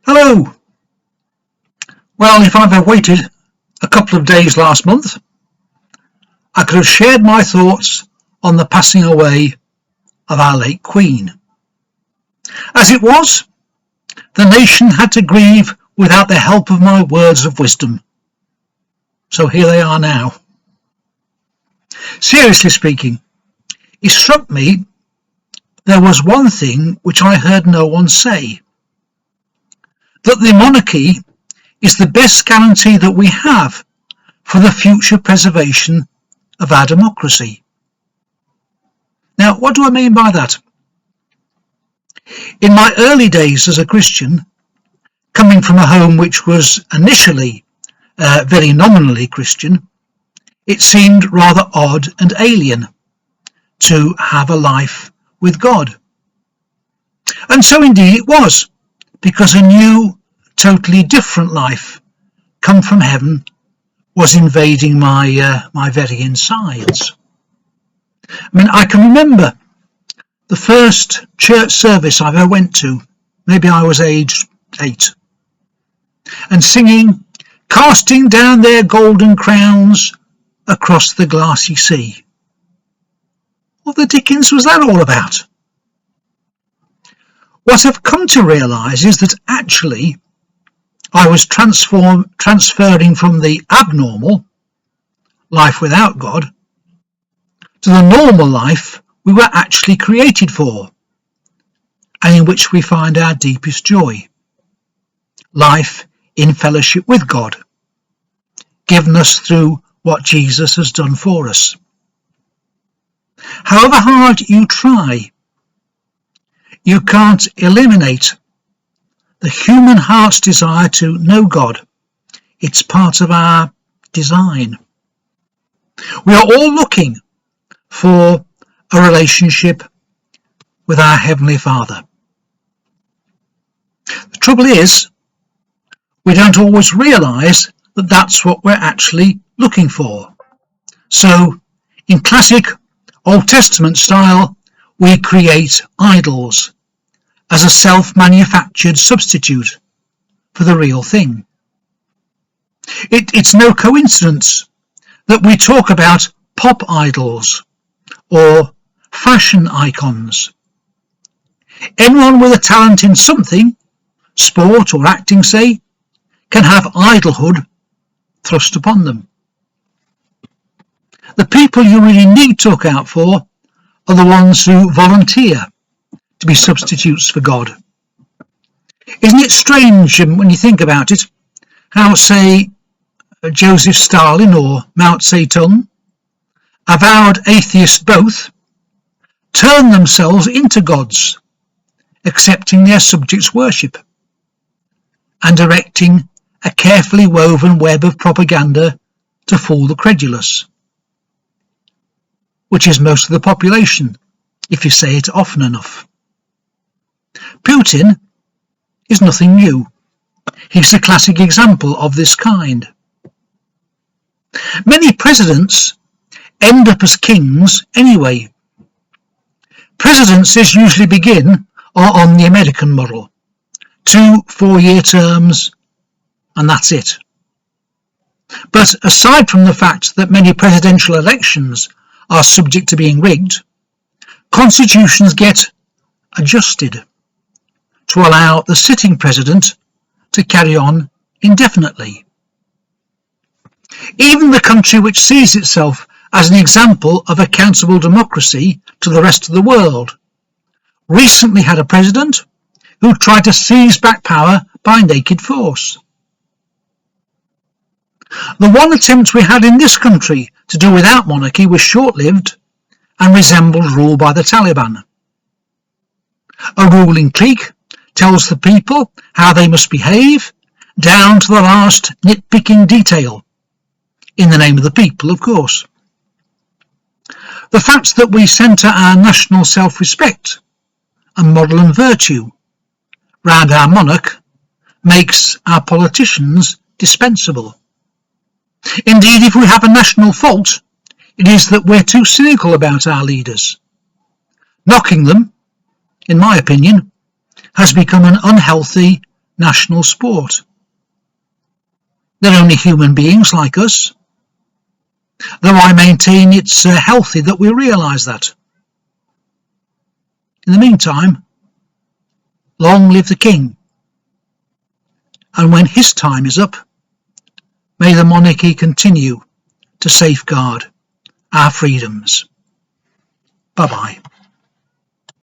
Hello! Well, if I'd have waited a couple of days last month, I could have shared my thoughts on the passing away of our late Queen. As it was, the nation had to grieve without the help of my words of wisdom. So here they are now. Seriously speaking, it struck me there was one thing which I heard no one say. That the monarchy is the best guarantee that we have for the future preservation of our democracy. Now, what do I mean by that? In my early days as a Christian, coming from a home which was initially very nominally Christian, it seemed rather odd and alien to have a life with God. And so indeed it was, because a new, totally different life come from heaven was invading my very insides. I can remember the first church service I ever went to. Maybe I was aged 8, and singing, "Casting down their golden crowns across the glassy sea." What the dickens was that all about? What I've come to realise is that actually I was transferring from the abnormal life without God to the normal life we were actually created for, and in which we find our deepest joy. Life in fellowship with God, given us through what Jesus has done for us. However hard you try, you can't eliminate the human heart's desire to know God. It's part of our design. We are all looking for a relationship with our Heavenly Father. The trouble is, we don't always realise that that's what we're actually looking for. So, in classic Old Testament style, we create idols as a self-manufactured substitute for the real thing. It's no coincidence that we talk about pop idols or fashion icons. Anyone with a talent in something, sport or acting say, can have idolhood thrust upon them. The people you really need to look out for are the ones who volunteer to be substitutes for God. Isn't it strange when you think about it, how, say, Joseph Stalin or Mao Zedong, avowed atheists both, turn themselves into gods, accepting their subjects' worship, and directing a carefully woven web of propaganda to fool the credulous, which is most of the population, if you say it often enough. Putin is nothing new. He's the classic example of this kind. Many presidents end up as kings anyway. Presidencies usually begin on the American model. 2 4-year terms, and that's it. But aside from the fact that many presidential elections are subject to being rigged, constitutions get adjusted to allow the sitting president to carry on indefinitely. Even the country which sees itself as an example of accountable democracy to the rest of the world recently had a president who tried to seize back power by naked force. The one attempt we had in this country to do without monarchy was short-lived and resembled rule by the Taliban. A ruling clique tells the people how they must behave, down to the last nitpicking detail, in the name of the people, of course. The fact that we centre our national self-respect and model and virtue round our monarch makes our politicians dispensable. Indeed, if we have a national fault, it is that we're too cynical about our leaders. Knocking them, in my opinion, has become an unhealthy national sport. They're only human beings like us, though I maintain it's healthy that we realise that. In the meantime, long live the King, and when his time is up, may the monarchy continue to safeguard our freedoms. Bye-bye.